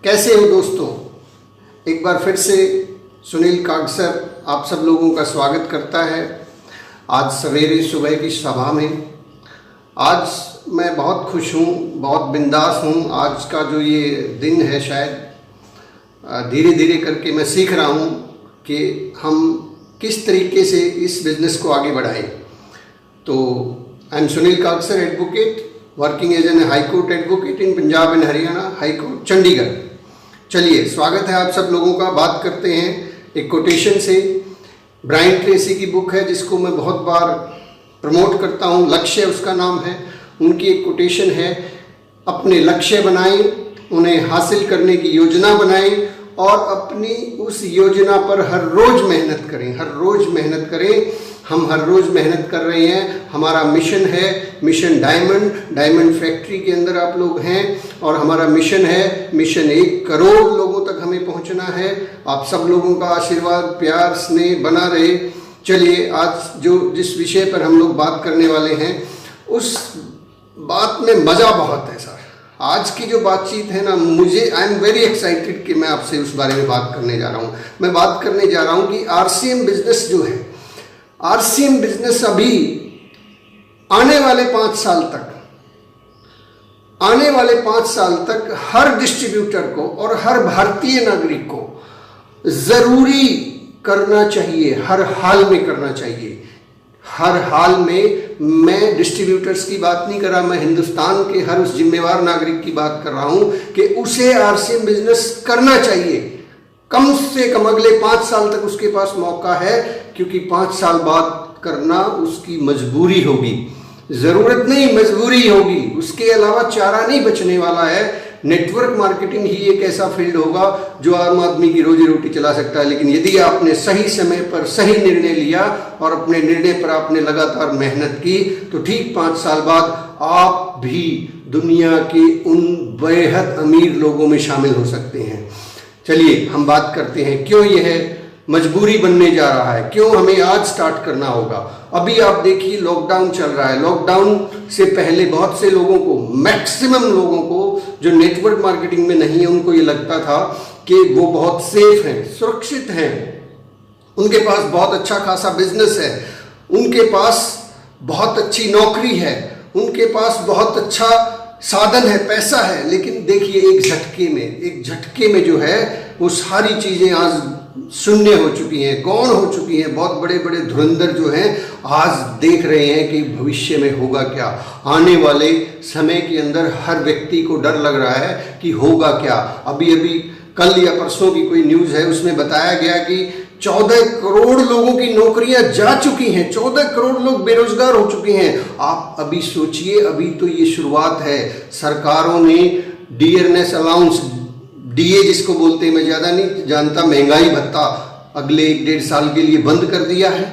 कैसे हो दोस्तों। एक बार फिर से सुनील कागसर आप सब लोगों का स्वागत करता है आज सवेरे सुबह की सभा में। आज मैं बहुत खुश हूँ, बहुत बिंदास हूँ। आज का जो ये दिन है, शायद धीरे धीरे करके मैं सीख रहा हूँ कि हम किस तरीके से इस बिज़नेस को आगे बढ़ाएं। तो I am Sunil Kagsar, advocate, working as an high court advocate in Punjab and Haryana high court Chandigarh. चलिए, स्वागत है आप सब लोगों का। बात करते हैं एक कोटेशन से। ब्रायन ट्रेसी की बुक है जिसको मैं बहुत बार प्रमोट करता हूँ, लक्ष्य उसका नाम है। उनकी एक कोटेशन है, अपने लक्ष्य बनाएं, उन्हें हासिल करने की योजना बनाएं और अपनी उस योजना पर हर रोज़ मेहनत करें। हर रोज़ मेहनत करें। हम हर रोज़ मेहनत कर रहे हैं। हमारा मिशन है, मिशन डायमंड फैक्ट्री के अंदर आप लोग हैं और हमारा मिशन है, मिशन 1 करोड़ लोगों तक हमें पहुंचना है। आप सब लोगों का आशीर्वाद, प्यार, स्नेह बना रहे। चलिए, आज जिस विषय पर हम लोग बात करने वाले हैं उस बात में मज़ा बहुत है सर। आज की जो बातचीत है ना, मुझे आई एम वेरी एक्साइटेड कि मैं आपसे उस बारे में बात करने जा रहा हूँ। मैं बात करने जा रहा हूँ कि आरसीएम बिजनेस जो है, आरसीएम बिजनेस अभी आने वाले 5 साल तक हर डिस्ट्रीब्यूटर को और हर भारतीय नागरिक को जरूरी करना चाहिए, हर हाल में करना चाहिए। हर हाल में, मैं डिस्ट्रीब्यूटर्स की बात नहीं कर रहा, मैं हिंदुस्तान के हर उस जिम्मेवार नागरिक की बात कर रहा हूं कि उसे आरसीएम बिजनेस करना चाहिए। कम से कम अगले 5 साल तक उसके पास मौका है, क्योंकि 5 साल बाद करना उसकी मजबूरी होगी। जरूरत नहीं, मजबूरी होगी। उसके अलावा चारा नहीं बचने वाला है। नेटवर्क मार्केटिंग ही एक ऐसा फील्ड होगा जो आम आदमी की रोजी रोटी चला सकता है। लेकिन यदि आपने सही समय पर सही निर्णय लिया और अपने निर्णय पर आपने लगातार मेहनत की, तो ठीक 5 साल बाद आप भी दुनिया के उन बेहद अमीर लोगों में शामिल हो सकते हैं। चलिए, हम बात करते हैं क्यों यह मजबूरी बनने जा रहा है, क्यों हमें आज स्टार्ट करना होगा। अभी आप देखिए, लॉकडाउन चल रहा है। लॉकडाउन से पहले बहुत से लोगों को, मैक्सिमम लोगों को जो नेटवर्क मार्केटिंग में नहीं है, उनको ये लगता था कि वो बहुत सेफ हैं, सुरक्षित हैं, उनके पास बहुत अच्छा खासा बिजनेस है, उनके पास बहुत अच्छी नौकरी है, उनके पास बहुत अच्छा साधन है, पैसा है। लेकिन देखिए, एक झटके में जो है वो सारी चीजें आज शून्य हो चुकी हैं, गौण हो चुकी हैं। बहुत बड़े बड़े धुरंधर जो हैं आज देख रहे हैं कि भविष्य में होगा क्या। आने वाले समय के अंदर हर व्यक्ति को डर लग रहा है कि होगा क्या। अभी कल या परसों की कोई न्यूज़ है, उसमें बताया गया कि 14 करोड़ लोगों की नौकरियां जा चुकी हैं। 14 करोड़ लोग बेरोजगार हो चुके हैं। आप अभी सोचिए, अभी तो ये शुरुआत है। सरकारों ने डियरनेस अलाउंस, डीए जिसको बोलते हैं, मैं ज़्यादा नहीं जानता, महंगाई भत्ता अगले 1-1.5 साल के लिए बंद कर दिया है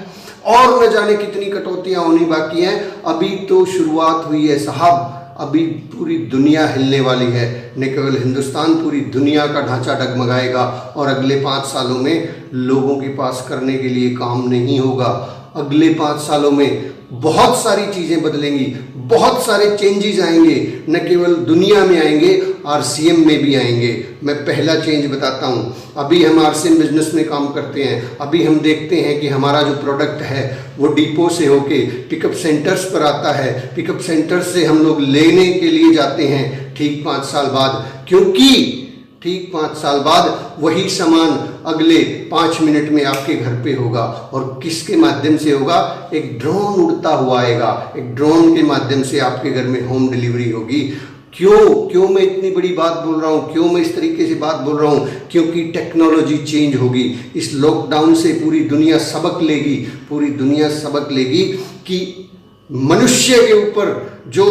और न जाने कितनी कटौतियां होनी बाकी हैं। अभी तो शुरुआत हुई है साहब। अभी पूरी दुनिया हिलने वाली है, न केवल हिंदुस्तान, पूरी दुनिया का ढांचा डगमगाएगा और अगले 5 सालों में लोगों के पास करने के लिए काम नहीं होगा। अगले 5 सालों में बहुत सारी चीज़ें बदलेंगी, बहुत सारे चेंजेस आएंगे। न केवल दुनिया में आएंगे, आरसीएम में भी आएंगे। मैं पहला चेंज बताता हूँ। अभी हम आरसीएम बिजनेस में काम करते हैं। अभी हम देखते हैं कि हमारा जो प्रोडक्ट है वो डिपो से होके पिकअप सेंटर्स पर आता है। पिकअप सेंटर से हम लोग लेने के लिए जाते हैं ठीक 5 साल बाद, क्योंकि ठीक 5 साल बाद वही सामान अगले 5 मिनट में आपके घर पे होगा। और किसके माध्यम से होगा? एक ड्रोन उड़ता हुआ आएगा। एक ड्रोन के माध्यम से आपके घर में होम डिलीवरी होगी। क्यों मैं इतनी बड़ी बात बोल रहा हूँ, क्यों मैं इस तरीके से बात बोल रहा हूँ? क्योंकि टेक्नोलॉजी चेंज होगी। इस लॉकडाउन से पूरी दुनिया सबक लेगी। पूरी दुनिया सबक लेगी कि मनुष्य के ऊपर जो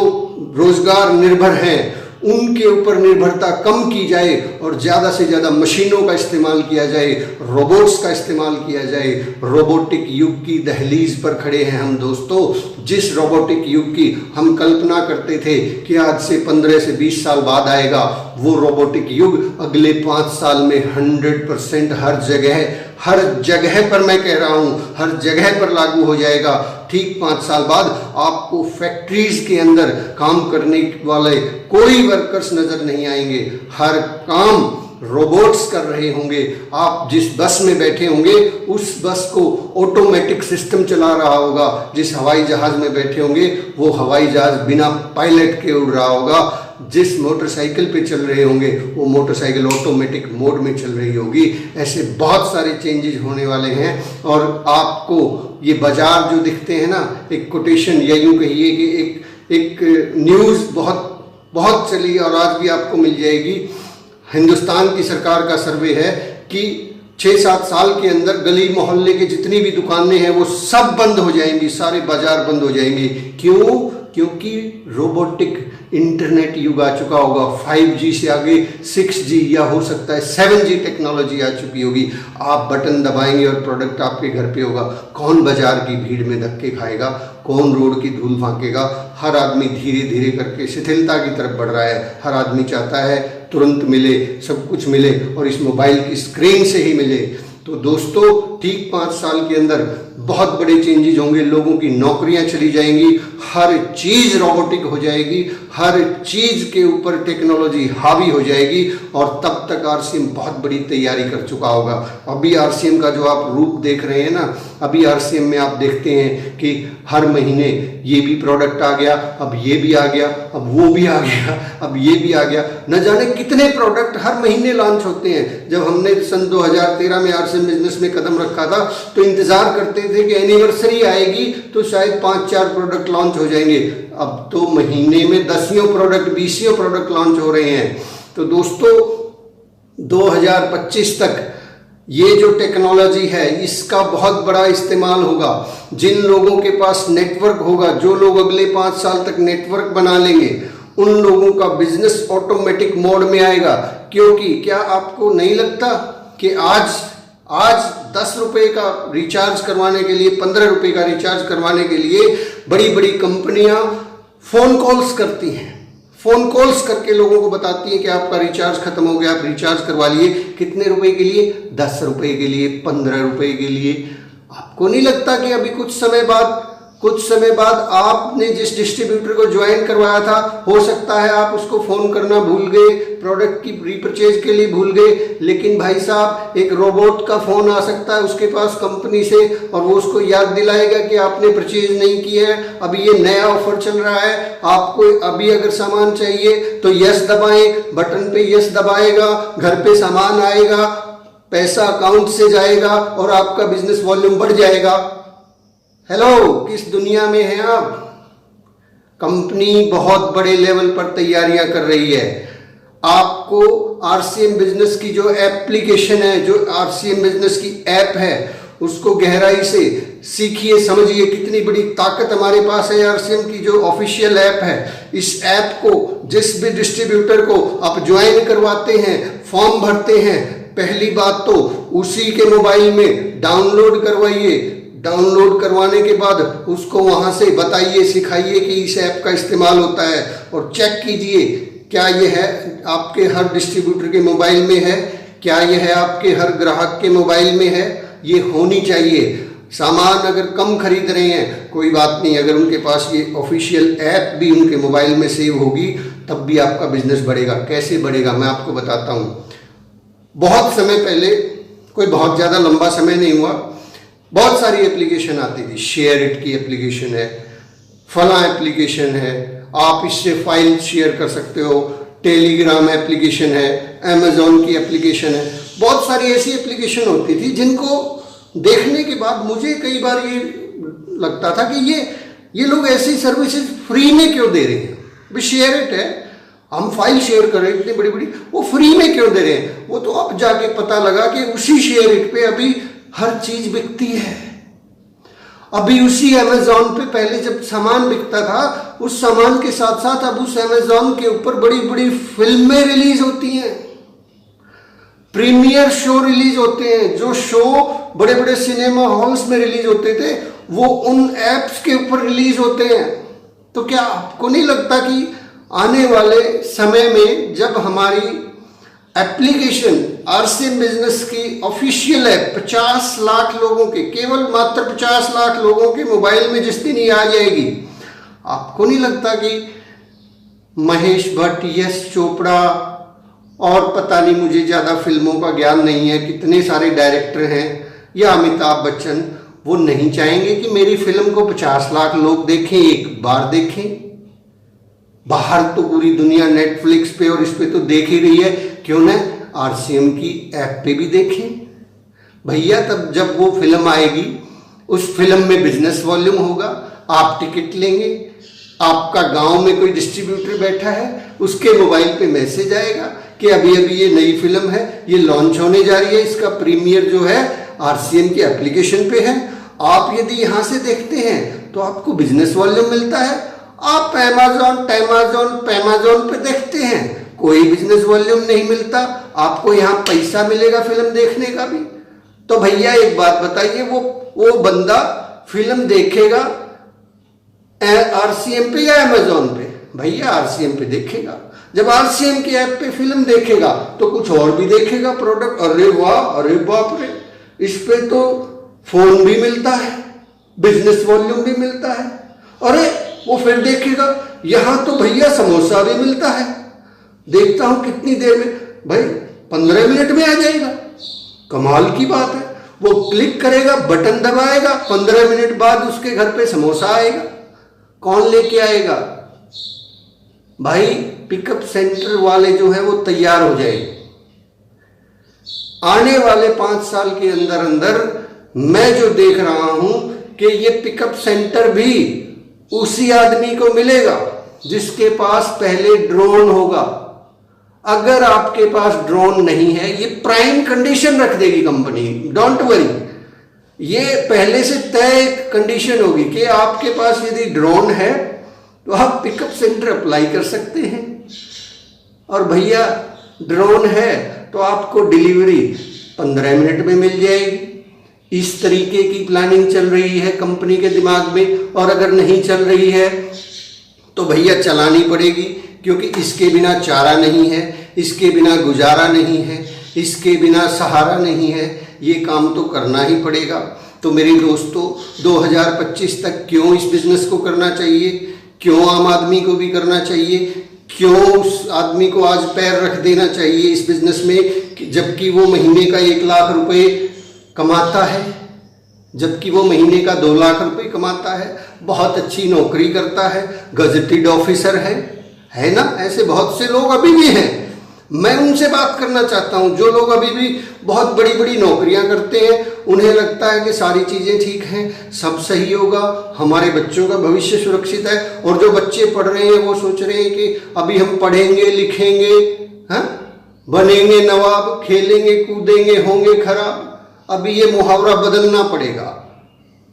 रोजगार निर्भर हैं उनके ऊपर निर्भरता कम की जाए और ज़्यादा से ज़्यादा मशीनों का इस्तेमाल किया जाए, रोबोट्स का इस्तेमाल किया जाए। रोबोटिक युग की दहलीज पर खड़े हैं हम दोस्तों। जिस रोबोटिक युग की हम कल्पना करते थे कि आज से 15 से 20 साल बाद आएगा, वो रोबोटिक युग अगले 5 साल में 100% हर जगह पर, मैं कह रहा हूँ हर जगह पर लागू हो जाएगा। ठीक 5 साल बाद आपको फैक्ट्रीज के अंदर काम करने वाले कोई वर्कर्स नजर नहीं आएंगे। हर काम रोबोट्स कर रहे होंगे। आप जिस बस में बैठे होंगे उस बस को ऑटोमेटिक सिस्टम चला रहा होगा। जिस हवाई जहाज में बैठे होंगे वो हवाई जहाज बिना पायलट के उड़ रहा होगा। जिस मोटरसाइकिल पे चल रहे होंगे वो मोटरसाइकिल ऑटोमेटिक मोड में चल रही होगी। ऐसे बहुत सारे चेंजेस होने वाले हैं। और आपको ये बाजार जो दिखते हैं ना, एक कोटेशन या यूं कहिए कि एक न्यूज़ बहुत चली और आज भी आपको मिल जाएगी। हिंदुस्तान की सरकार का सर्वे है कि 6-7 साल के अंदर गली मोहल्ले के जितनी भी दुकानें हैं वो सब बंद हो जाएंगी, सारे बाजार बंद हो जाएंगे। क्यों? क्योंकि रोबोटिक इंटरनेट युग आ चुका होगा। 5G से आगे 6G या हो सकता है 7G टेक्नोलॉजी आ चुकी होगी। आप बटन दबाएंगे और प्रोडक्ट आपके घर पे होगा। कौन बाजार की भीड़ में धक्के खाएगा? कौन रोड की धूल फांकेगा? हर आदमी धीरे धीरे करके शिथिलता की तरफ बढ़ रहा है। हर आदमी चाहता है तुरंत मिले, सब कुछ मिले और इस मोबाइल की स्क्रीन से ही मिले। तो दोस्तों, ठीक 5 साल के अंदर बहुत बड़े चेंजेस होंगे। लोगों की नौकरियां चली जाएंगी, हर चीज रोबोटिक हो जाएगी, हर चीज के ऊपर टेक्नोलॉजी हावी हो जाएगी। और तब तक आरसीएम बहुत बड़ी तैयारी कर चुका होगा। अभी आरसीएम का जो आप रूप देख रहे हैं ना, अभी आरसीएम में आप देखते हैं कि हर महीने ये भी प्रोडक्ट आ गया, अब ये भी आ गया, अब वो भी आ गया, अब ये भी आ गया। न जाने कितने प्रोडक्ट हर महीने लॉन्च होते हैं। जब हमने सन 2013 में आरसीएम बिजनेस में कदम रखा था तो इंतजार करते थे कि एनिवर्सरी आएगी तो शायद 5-4 प्रोडक्ट लॉन्च हो जाएंगे। अब तो महीने में 10 प्रोडक्ट 20 प्रोडक्ट लॉन्च हो रहे हैं। तो दोस्तों, 2025 तक ये जो टेक्नोलॉजी है इसका बहुत बड़ा इस्तेमाल होगा। जिन लोगों के पास नेटवर्क होगा, जो लोग अगले 5 साल तक नेटवर्क बना लेंगे, उन लोगों का बिजनेस ऑटोमेटिक मोड में आएगा। क्योंकि क्या आपको नहीं लगता कि आज 10 रुपए का रिचार्ज करवाने के लिए, 15 रुपए का रिचार्ज करवाने के लिए बड़ी बड़ी कंपनियां फोन कॉल्स करती हैं। फोन कॉल्स करके लोगों को बताती है कि आपका रिचार्ज खत्म हो गया, आप रिचार्ज करवा लिए। कितने रुपए के लिए? 10 रुपए के लिए, 15 रुपए के लिए। आपको नहीं लगता कि अभी कुछ समय बाद आपने जिस डिस्ट्रीब्यूटर को ज्वाइन करवाया था, हो सकता है आप उसको फोन करना भूल गए, प्रोडक्ट की रीपरचेज के लिए भूल गए। लेकिन भाई साहब, एक रोबोट का फोन आ सकता है उसके पास कंपनी से और वो उसको याद दिलाएगा कि आपने परचेज नहीं किया है, अभी ये नया ऑफर चल रहा है, आपको अभी अगर सामान चाहिए तो यस दबाएं, बटन पे यस दबाएगा, घर पे सामान आएगा, पैसा अकाउंट से जाएगा और आपका बिजनेस वॉल्यूम बढ़ जाएगा। हेलो, किस दुनिया में हैं आप? कंपनी बहुत बड़े लेवल पर तैयारियां कर रही है। आपको आरसीएम बिजनेस की जो एप्लीकेशन है, जो आरसीएम बिजनेस की ऐप है, उसको गहराई से सीखिए, समझिए कितनी बड़ी ताकत हमारे पास है। आरसीएम की जो ऑफिशियल ऐप है, इस ऐप को जिस भी डिस्ट्रीब्यूटर को आप ज्वाइन करवाते हैं, फॉर्म भरते हैं, पहली बात तो उसी के मोबाइल में डाउनलोड करवाइए। डाउनलोड करवाने के बाद उसको वहां से बताइए, सिखाइए कि इस ऐप का इस्तेमाल होता है और चेक कीजिए क्या ये है आपके हर डिस्ट्रीब्यूटर के मोबाइल में है, क्या ये है आपके हर ग्राहक के मोबाइल में है। ये होनी चाहिए। सामान अगर कम खरीद रहे हैं कोई बात नहीं, अगर उनके पास ये ऑफिशियल ऐप भी उनके मोबाइल में सेव होगी तब भी आपका बिजनेस बढ़ेगा। कैसे बढ़ेगा मैं आपको बताता हूँ। बहुत समय पहले, कोई बहुत ज़्यादा लंबा समय नहीं हुआ, बहुत सारी एप्लीकेशन आती थी। शेयर इट की एप्लीकेशन है, फला एप्लीकेशन है, आप इससे फाइल शेयर कर सकते हो, टेलीग्राम एप्लीकेशन है, अमेजोन की एप्लीकेशन है। बहुत सारी ऐसी एप्लीकेशन होती थी जिनको देखने के बाद मुझे कई बार ये लगता था कि ये लोग ऐसी सर्विसेज फ्री में क्यों दे रहे हैं। भी शेयर इट है, हम फाइल शेयर कर रहे हैं इतनी बड़ी बड़ी, वो फ्री में क्यों दे रहे हैं। वो तो अब जाके पता लगा कि उसी शेयर इट पे अभी हर चीज बिकती है। अभी उसी अमेजोन पे पहले जब सामान बिकता था, उस सामान के साथ साथ अब उस अमेजोन के ऊपर बड़ी बड़ी फिल्में रिलीज होती हैं, प्रीमियर शो रिलीज होते हैं। जो शो बड़े बड़े सिनेमा हॉल्स में रिलीज होते थे वो उन एप्स के ऊपर रिलीज होते हैं। तो क्या आपको नहीं लगता कि आने वाले समय में जब हमारी एप्लीकेशन आरसीएम बिजनेस की ऑफिशियल ऐप 50 लाख लोगों के, केवल मात्र 50 लाख लोगों के मोबाइल में जिस दिन ये आ जाएगी, आपको नहीं लगता कि महेश भट्ट, यश चोपड़ा और पता नहीं, मुझे ज़्यादा फिल्मों का ज्ञान नहीं है, कितने सारे डायरेक्टर हैं या अमिताभ बच्चन, वो नहीं चाहेंगे कि मेरी फिल्म को 50 लाख लोग देखें, एक बार देखें। बाहर तो पूरी दुनिया नेटफ्लिक्स पे और इस पे तो देख ही रही है, क्यों ना आरसीएम की ऐप पे भी देखें भैया। तब जब वो फिल्म आएगी, उस फिल्म में बिजनेस वॉल्यूम होगा, आप टिकट लेंगे, आपका गांव में कोई डिस्ट्रीब्यूटर बैठा है, उसके मोबाइल पे मैसेज आएगा कि अभी अभी ये नई फिल्म है, ये लॉन्च होने जा रही है, इसका प्रीमियर जो है आरसीएम की एप्लीकेशन पे है। आप यदि यहाँ से देखते हैं तो आपको बिजनेस वॉल्यूम मिलता है। आप अमेज़न पैमाज़न पे देखते हैं, कोई बिजनेस वॉल्यूम नहीं मिलता, आपको यहाँ पैसा मिलेगा फिल्म देखने का भी। तो भैया एक बात बताइए, वो बंदा फिल्म देखेगा आरसीएम पे या अमेज़न पे? भैया आरसीएम पे देखेगा। जब आरसीएम की ऐप पे फिल्म देखेगा तो कुछ और भी देखेगा प्रोडक्ट। अरे वाह, अरे बाप रे, इस पे तो फोन भी मिलता है, बिजनेस वॉल्यूम भी मिलता है। अरे वो फिर देखेगा, यहां तो भैया समोसा भी मिलता है, देखता हूं कितनी देर में, भाई 15 मिनट में आ जाएगा। कमाल की बात है। वो क्लिक करेगा, बटन दबाएगा, 15 मिनट बाद उसके घर पे समोसा आएगा। कौन लेके आएगा? भाई पिकअप सेंटर वाले जो है वो तैयार हो जाएंगे। आने वाले 5 साल के अंदर अंदर मैं जो देख रहा हूं कि ये पिकअप सेंटर भी उसी आदमी को मिलेगा जिसके पास पहले ड्रोन होगा। अगर आपके पास ड्रोन नहीं है, ये प्राइम कंडीशन रख देगी कंपनी, डोंट वरी, ये पहले से तय कंडीशन होगी कि आपके पास यदि ड्रोन है तो आप पिकअप सेंटर अप्लाई कर सकते हैं। और भैया ड्रोन है तो आपको डिलीवरी 15 मिनट में मिल जाएगी। इस तरीके की प्लानिंग चल रही है कंपनी के दिमाग में। और अगर नहीं चल रही है तो भैया चलानी पड़ेगी, क्योंकि इसके बिना चारा नहीं है, इसके बिना गुजारा नहीं है, इसके बिना सहारा नहीं है। ये काम तो करना ही पड़ेगा। तो मेरे दोस्तों, 2025 तक क्यों इस बिजनेस को करना चाहिए, क्यों आम आदमी को भी करना चाहिए, क्यों उस आदमी को आज पैर रख देना चाहिए इस बिजनेस में, जबकि वो महीने का 1 लाख रुपए कमाता है, जबकि वो महीने का 2 लाख रुपए कमाता है, बहुत अच्छी नौकरी करता है, गजेटेड ऑफिसर है ना। ऐसे बहुत से लोग अभी भी हैं। मैं उनसे बात करना चाहता हूं जो लोग अभी भी बहुत बड़ी बड़ी नौकरियां करते हैं, उन्हें लगता है कि सारी चीजें ठीक हैं, सब सही होगा, हमारे बच्चों का भविष्य सुरक्षित है। और जो बच्चे पढ़ रहे हैं वो सोच रहे हैं कि अभी हम पढ़ेंगे लिखेंगे, बनेंगे नवाब, खेलेंगे कूदेंगे होंगे खराब। अभी ये मुहावरा बदलना पड़ेगा,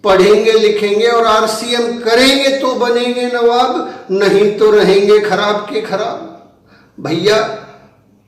पढ़ेंगे लिखेंगे और आरसीएम करेंगे तो बनेंगे नवाब, नहीं तो रहेंगे खराब के खराब। भैया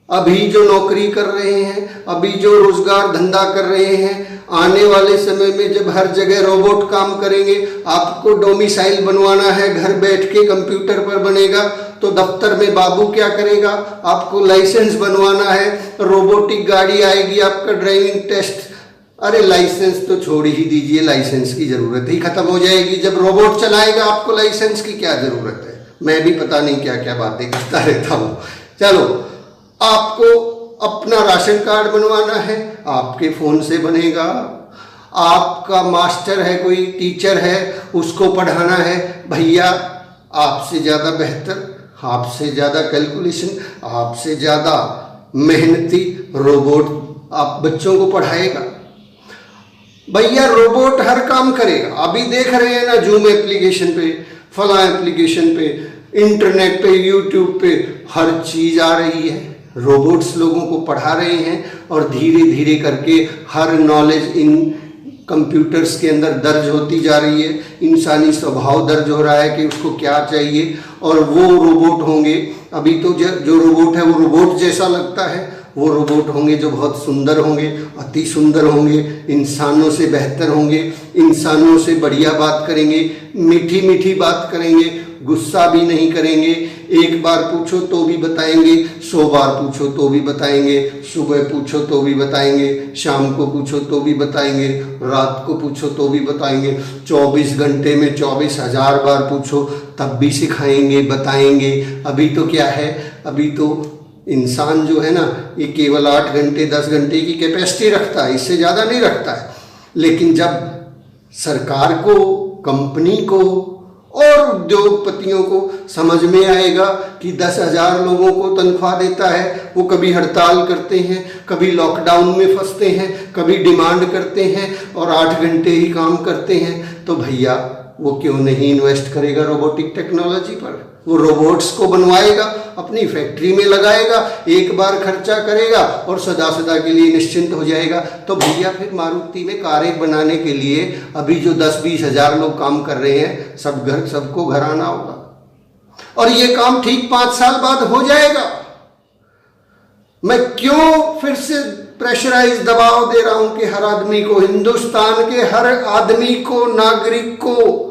अभी जो नौकरी कर रहे हैं, अभी जो रोजगार धंधा कर रहे हैं, आने वाले समय में जब हर जगह रोबोट काम करेंगे, आपको डोमिसाइल बनवाना है, घर बैठ के कंप्यूटर पर बनेगा, तो दफ्तर में बाबू क्या करेगा, आपको लाइसेंस बनवाना है, रोबोटिक गाड़ी आएगी, आपका ड्राइविंग टेस्ट, अरे लाइसेंस तो छोड़ ही दीजिए, लाइसेंस की जरूरत ही खत्म हो जाएगी। जब रोबोट चलाएगा आपको लाइसेंस की क्या जरूरत है। मैं भी पता नहीं क्या क्या बातें करता रहता हूँ। चलो, आपको अपना राशन कार्ड बनवाना है, आपके फोन से बनेगा। आपका मास्टर है, कोई टीचर है, उसको पढ़ाना है, भैया आपसे ज़्यादा बेहतर, आपसे ज़्यादा कैलकुलेशन, आपसे ज़्यादा मेहनती रोबोट आप बच्चों को पढ़ाएगा। भैया रोबोट हर काम करेगा। अभी देख रहे हैं ना, जूम एप्लीकेशन पे, फला एप्लीकेशन पे, इंटरनेट पे, यूट्यूब पे हर चीज़ आ रही है। रोबोट्स लोगों को पढ़ा रहे हैं और धीरे धीरे करके हर नॉलेज इन कंप्यूटर्स के अंदर दर्ज होती जा रही है। इंसानी स्वभाव दर्ज हो रहा है कि उसको क्या चाहिए, और वो रोबोट होंगे। अभी तो जो रोबोट है वो रोबोट जैसा लगता है, वो रोबोट होंगे जो बहुत सुंदर होंगे, अति सुंदर होंगे, इंसानों से बेहतर होंगे, इंसानों से बढ़िया बात करेंगे, मीठी मीठी बात करेंगे, गुस्सा भी नहीं करेंगे। एक बार पूछो तो भी बताएंगे, 100 बार पूछो तो भी बताएंगे, सुबह पूछो तो भी बताएंगे, शाम को पूछो तो भी बताएंगे, रात को पूछो तो भी बताएंगे, 24 घंटे में 24,000 बार पूछो तब भी सिखाएंगे, बताएंगे। अभी तो क्या है, अभी तो इंसान जो है ना, ये केवल 8 घंटे 10 घंटे की कैपेसिटी रखता है, इससे ज़्यादा नहीं रखता है। लेकिन जब सरकार को, कंपनी को और उद्योगपतियों को समझ में आएगा कि 10,000 लोगों को तनख्वाह देता है, वो कभी हड़ताल करते हैं, कभी लॉकडाउन में फंसते हैं, कभी डिमांड करते हैं और 8 घंटे ही काम करते हैं, तो भैया वो क्यों नहीं इन्वेस्ट करेगा रोबोटिक टेक्नोलॉजी पर? वो रोबोट्स को बनवाएगा, अपनी फैक्ट्री में लगाएगा, एक बार खर्चा करेगा और सदा सदा के लिए निश्चिंत हो जाएगा। तो भैया फिर मारुति में कारें बनाने के लिए अभी जो 10-20 हज़ार लोग काम कर रहे हैं, सबको घर आना होगा और ये काम ठीक 5 साल बाद हो जाएगा। मैं क्यों फिर से प्रेशराइज दबाव दे रहा हूं कि हर आदमी को, हिंदुस्तान के हर आदमी को, नागरिक को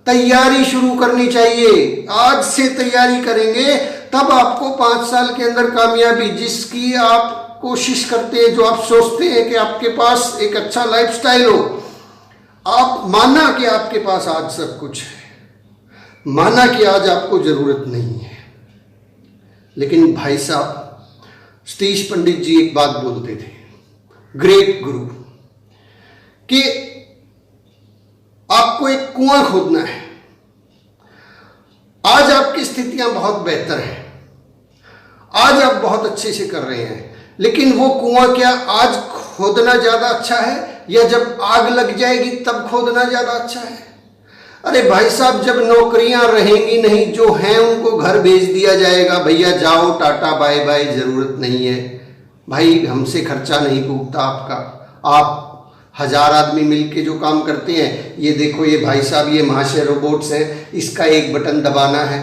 तैयारी शुरू करनी चाहिए। आज से तैयारी करेंगे तब आपको 5 साल के अंदर कामयाबी, जिसकी आप कोशिश करते हैं, जो आप सोचते हैं कि आपके पास एक अच्छा लाइफस्टाइल हो, आप माना कि आपके पास आज सब कुछ है, माना कि आज आपको जरूरत नहीं है। लेकिन भाई साहब सतीश पंडित जी एक बात बोलते थे, ग्रेट गुरु, कि आपको एक कुआं खोदना है। आज आपकी स्थितियां बहुत बेहतर हैं, आज आप बहुत अच्छे से कर रहे हैं, लेकिन वो कुआं क्या आज खोदना ज्यादा अच्छा है या जब आग लग जाएगी तब खोदना ज्यादा अच्छा है? अरे भाई साहब, जब नौकरियां रहेंगी नहीं, जो हैं उनको घर भेज दिया जाएगा, भैया जाओ टाटा बाय बाय, जरूरत नहीं है भाई, हमसे खर्चा नहीं पूछता आपका। आप 1000 आदमी मिलके जो काम करते हैं, ये देखो ये भाई साहब, ये महाशय रोबोट्स हैं, इसका एक बटन दबाना है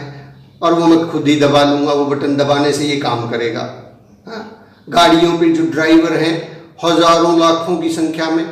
और वो मैं खुद ही दबा लूंगा, वो बटन दबाने से ये काम करेगा। गाड़ियों पे जो ड्राइवर हैं हजारों लाखों की संख्या में,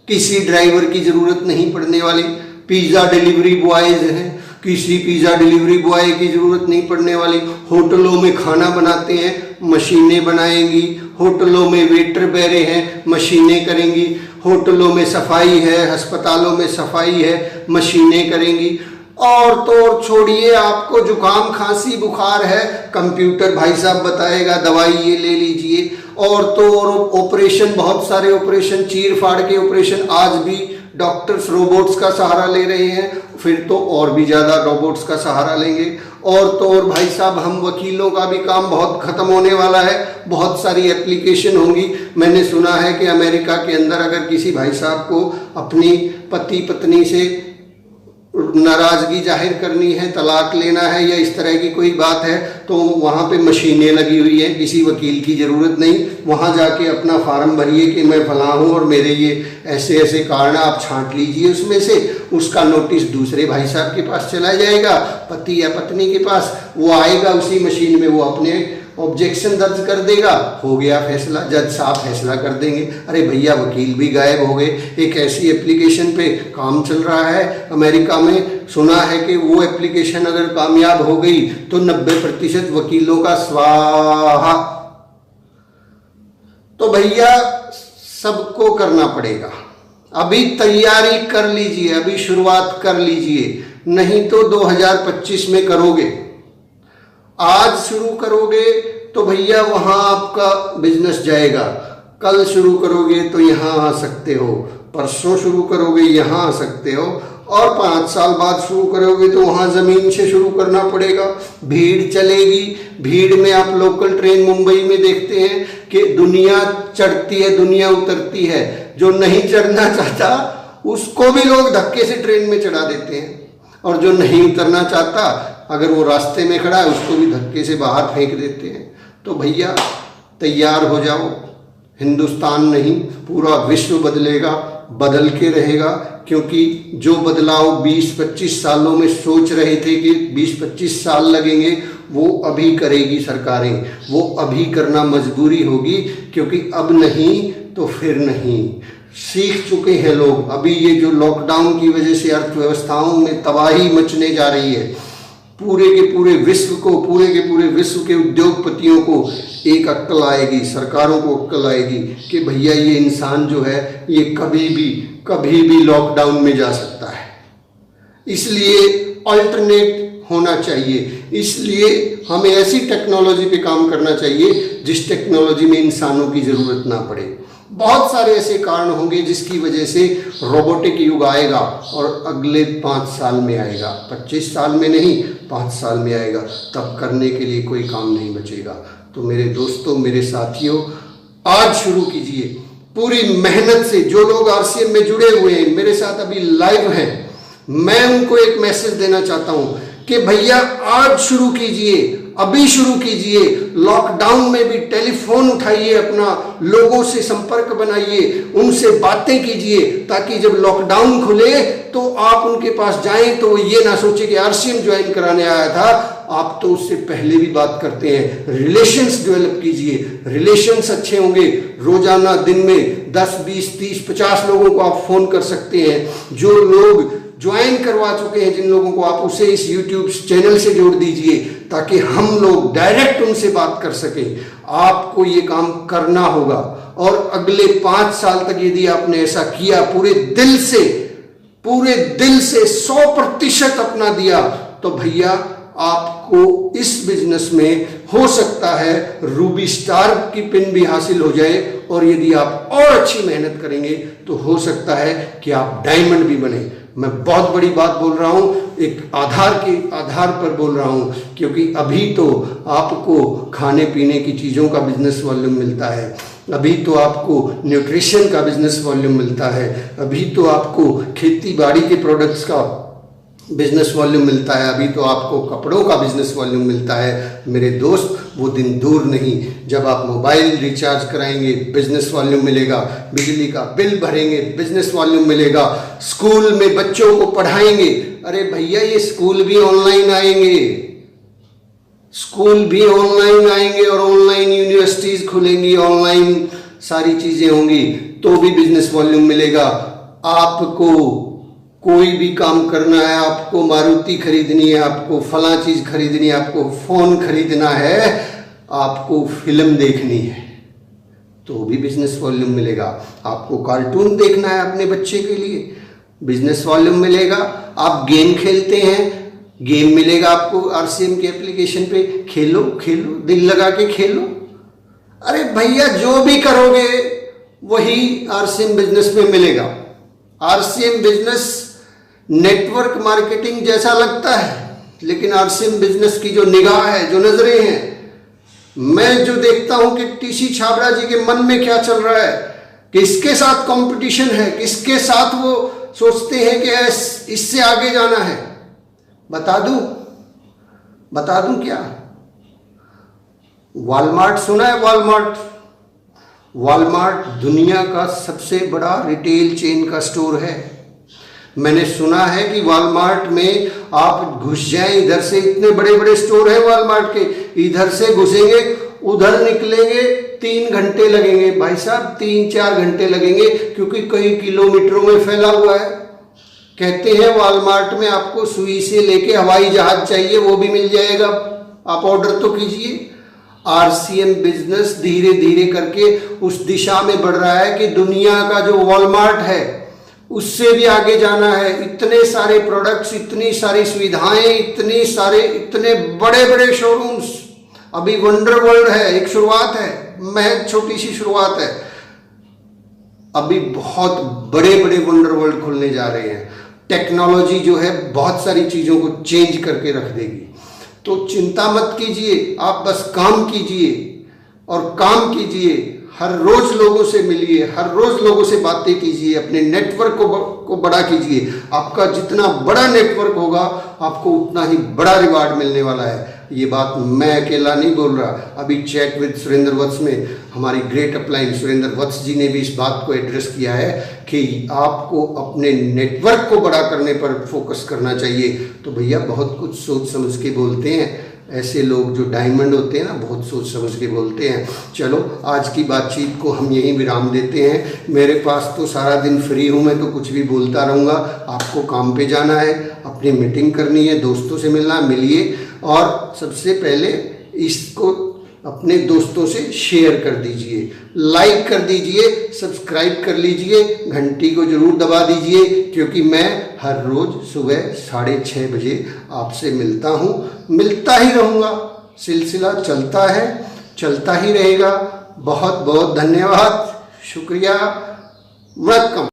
किसी ड्राइवर की जरूरत नहीं पड़ने वाली। पिज्जा डिलीवरी बॉयज हैं, किसी पिज्जा डिलीवरी बॉय की जरूरत नहीं पड़ने वाली। होटलों में खाना बनाते हैं, मशीनें बनाएंगी। होटलों में वेटर बैरे हैं, मशीनें करेंगी। होटलों में सफाई है, अस्पतालों में सफाई है, मशीनें करेंगी। और तो और छोड़िए, आपको जुकाम खांसी बुखार है, कंप्यूटर भाई साहब बताएगा, दवाई ये ले लीजिए। और तो और ऑपरेशन, बहुत सारे ऑपरेशन, चीर फाड़ के ऑपरेशन आज भी डॉक्टर्स रोबोट्स का सहारा ले रहे हैं, फिर तो और भी ज़्यादा रोबोट्स का सहारा लेंगे। और तो और भाई साहब, हम वकीलों का भी काम बहुत ख़त्म होने वाला है, बहुत सारी एप्लीकेशन होंगी। मैंने सुना है कि अमेरिका के अंदर अगर किसी भाई साहब को अपनी पति पत्नी से नाराज़गी जाहिर करनी है, तलाक लेना है या इस तरह की कोई बात है, तो वहाँ पे मशीनें लगी हुई हैं, किसी वकील की ज़रूरत नहीं। वहाँ जाके अपना फार्म भरिए कि मैं फलां हूँ और मेरे ये ऐसे ऐसे कारण, आप छांट लीजिए उसमें से, उसका नोटिस दूसरे भाई साहब के पास चला जाएगा, पति या पत्नी के पास। वो आएगा उसी मशीन में, वो अपने ऑब्जेक्शन दर्ज कर देगा, हो गया फैसला, जज साहब फैसला कर देंगे। अरे भैया, वकील भी गायब हो गए। एक ऐसी एप्लीकेशन पे काम चल रहा है अमेरिका में, सुना है कि वो एप्लीकेशन अगर कामयाब हो गई तो 90% वकीलों का स्वाहा। तो भैया सबको करना पड़ेगा, अभी तैयारी कर लीजिए, अभी शुरुआत कर लीजिए, नहीं तो 2025 में करोगे। आज शुरू करोगे तो भैया वहां आपका बिजनेस जाएगा, कल शुरू करोगे तो यहाँ आ सकते हो, परसों शुरू करोगे यहाँ आ सकते हो, और 5 साल बाद शुरू करोगे तो वहाँ ज़मीन से शुरू करना पड़ेगा। भीड़ चलेगी, भीड़ में आप लोकल ट्रेन मुंबई में देखते हैं कि दुनिया चढ़ती है, दुनिया उतरती है। जो नहीं चढ़ना चाहता उसको भी लोग धक्के से ट्रेन में चढ़ा देते हैं, और जो नहीं उतरना चाहता, अगर वो रास्ते में खड़ा है, उसको भी धक्के से बाहर फेंक देते हैं। तो भैया तैयार हो जाओ, हिंदुस्तान नहीं पूरा विश्व बदलेगा, बदल के रहेगा। क्योंकि जो बदलाव 20-25 सालों में सोच रहे थे कि 20-25 साल लगेंगे, वो अभी करेगी सरकारें, वो अभी करना मजबूरी होगी, क्योंकि अब नहीं तो फिर नहीं। सीख चुके हैं लोग। अभी ये जो लॉकडाउन की वजह से अर्थव्यवस्थाओं में तबाही मचने जा रही है, पूरे के पूरे विश्व को, पूरे के पूरे विश्व के उद्योगपतियों को एक अक्ल आएगी, सरकारों को अक्ल आएगी कि भैया ये इंसान जो है ये कभी भी लॉकडाउन में जा सकता है। इसलिए अल्टरनेट होना चाहिए। इसलिए हमें ऐसी टेक्नोलॉजी पे काम करना चाहिए जिस टेक्नोलॉजी में इंसानों की ज़रूरत ना पड़े। बहुत सारे ऐसे कारण होंगे जिसकी वजह से रोबोटिक युग आएगा और अगले 5 साल में आएगा, 25 साल में नहीं, 5 साल में आएगा। तब करने के लिए कोई काम नहीं बचेगा। तो मेरे दोस्तों, मेरे साथियों, आज शुरू कीजिए पूरी मेहनत से। जो लोग आरसीएम में जुड़े हुए हैं, मेरे साथ अभी लाइव हैं, मैं उनको एक मैसेज देना चाहता हूं कि भैया आज शुरू कीजिए, अभी शुरू कीजिए। लॉकडाउन में भी टेलीफोन उठाइए, अपना लोगों से संपर्क बनाइए, उनसे बातें कीजिए, ताकि जब लॉकडाउन खुले तो आप उनके पास जाएं तो वो ये ना सोचे कि आरसीएम ज्वाइन कराने आया था। आप तो उससे पहले भी बात करते हैं। रिलेशंस डेवलप कीजिए, रिलेशंस अच्छे होंगे। रोजाना दिन में 10, 20, 30, 50 लोगों को आप फोन कर सकते हैं। जो लोग ज्वाइन करवा चुके हैं, जिन लोगों को, आप उसे इस यूट्यूब चैनल से जोड़ दीजिए ताकि हम लोग डायरेक्ट उनसे बात कर सकें। आपको ये काम करना होगा और अगले 5 साल तक यदि आपने ऐसा किया, पूरे दिल से 100% अपना दिया, तो भैया आपको इस बिजनेस में हो सकता है रूबी स्टार की पिन भी हासिल हो जाए, और यदि आप और अच्छी मेहनत करेंगे तो हो सकता है कि आप डायमंड भी बने। मैं बहुत बड़ी बात बोल रहा हूं, एक आधार पर बोल रहा हूं, क्योंकि अभी तो आपको खाने पीने की चीज़ों का बिजनेस वॉल्यूम मिलता है, अभी तो आपको न्यूट्रिशन का बिजनेस वॉल्यूम मिलता है, अभी तो आपको खेती बाड़ी के प्रोडक्ट्स का बिजनेस वॉल्यूम मिलता है, अभी तो आपको कपड़ों का बिजनेस वॉल्यूम मिलता है। मेरे दोस्त, वो दिन दूर नहीं जब आप मोबाइल रिचार्ज कराएंगे, बिजनेस वॉल्यूम मिलेगा, बिजली का बिल भरेंगे, बिजनेस वॉल्यूम मिलेगा, स्कूल में बच्चों को पढ़ाएंगे। अरे भैया, ये स्कूल भी ऑनलाइन आएंगे, स्कूल भी ऑनलाइन आएंगे और ऑनलाइन यूनिवर्सिटीज खुलेंगी, ऑनलाइन सारी चीजें होंगी, तो भी बिजनेस वॉल्यूम मिलेगा। आपको कोई भी काम करना है, आपको मारुति खरीदनी है, आपको फला चीज खरीदनी है, आपको फोन खरीदना है, आपको फिल्म देखनी है, तो भी बिजनेस वॉल्यूम मिलेगा। आपको कार्टून देखना है अपने बच्चे के लिए, बिजनेस वॉल्यूम मिलेगा। आप गेम खेलते हैं, गेम मिलेगा आपको आरसीएम की एप्लीकेशन पे, खेलो, दिल लगा के खेलो। अरे भैया, जो भी करोगे वही आरसीएम बिजनेस में मिलेगा। आरसीएम बिजनेस नेटवर्क मार्केटिंग जैसा लगता है, लेकिन आरसीएम बिजनेस की जो निगाह है, जो नजरें हैं, मैं जो देखता हूं कि टीसी छाबड़ा जी के मन में क्या चल रहा है, किसके साथ कंपटीशन है, किसके साथ वो सोचते हैं कि इससे आगे जाना है। बता दूं क्या? वॉलमार्ट सुना है? वॉलमार्ट दुनिया का सबसे बड़ा रिटेल चेन का स्टोर है। मैंने सुना है कि वॉलमार्ट में आप घुस जाएं, इधर से इतने बड़े बड़े स्टोर हैं वॉलमार्ट के, इधर से घुसेंगे उधर निकलेंगे 3 घंटे लगेंगे। भाई साहब, 3-4 घंटे लगेंगे, क्योंकि कई किलोमीटरों में फैला हुआ है। कहते हैं वॉलमार्ट में आपको सुई से लेके हवाई जहाज चाहिए, वो भी मिल जाएगा, आप ऑर्डर तो कीजिए। आरसीएम बिजनेस धीरे धीरे करके उस दिशा में बढ़ रहा है कि दुनिया का जो वॉलमार्ट है उससे भी आगे जाना है। इतने सारे प्रोडक्ट्स, इतनी सारी सुविधाएं, इतने बड़े बड़े शोरूम्स। अभी वंडर वर्ल्ड है, एक शुरुआत है, महज छोटी सी शुरुआत है। अभी बहुत बड़े बड़े वंडर वर्ल्ड खुलने जा रहे हैं। टेक्नोलॉजी जो है बहुत सारी चीजों को चेंज करके रख देगी। तो चिंता मत कीजिए, आप बस काम कीजिए और काम कीजिए। हर रोज लोगों से मिलिए, हर रोज लोगों से बातें कीजिए, अपने नेटवर्क को बड़ा कीजिए। आपका जितना बड़ा नेटवर्क होगा, आपको उतना ही बड़ा रिवार्ड मिलने वाला है। ये बात मैं अकेला नहीं बोल रहा। अभी चैट विद सुरेंद्र वत्स में हमारी ग्रेट अपलाइन सुरेंद्र वत्स जी ने भी इस बात को एड्रेस किया है कि आपको अपने नेटवर्क को बड़ा करने पर फोकस करना चाहिए। तो भैया, बहुत कुछ सोच समझ के बोलते हैं ऐसे लोग जो डायमंड होते हैं ना, बहुत सोच समझ के बोलते हैं। चलो, आज की बातचीत को हम यहीं विराम देते हैं। मेरे पास तो सारा दिन फ्री हूँ, मैं तो कुछ भी बोलता रहूँगा। आपको काम पे जाना है, अपनी मीटिंग करनी है, दोस्तों से मिलना, मिलिए। और सबसे पहले इसको अपने दोस्तों से शेयर कर दीजिए, लाइक कर दीजिए, सब्सक्राइब कर लीजिए, घंटी को जरूर दबा दीजिए, क्योंकि मैं हर रोज सुबह 6:30 बजे आपसे मिलता ही रहूँगा। सिलसिला चलता है, चलता ही रहेगा। बहुत बहुत धन्यवाद, शुक्रिया, वणक्कम।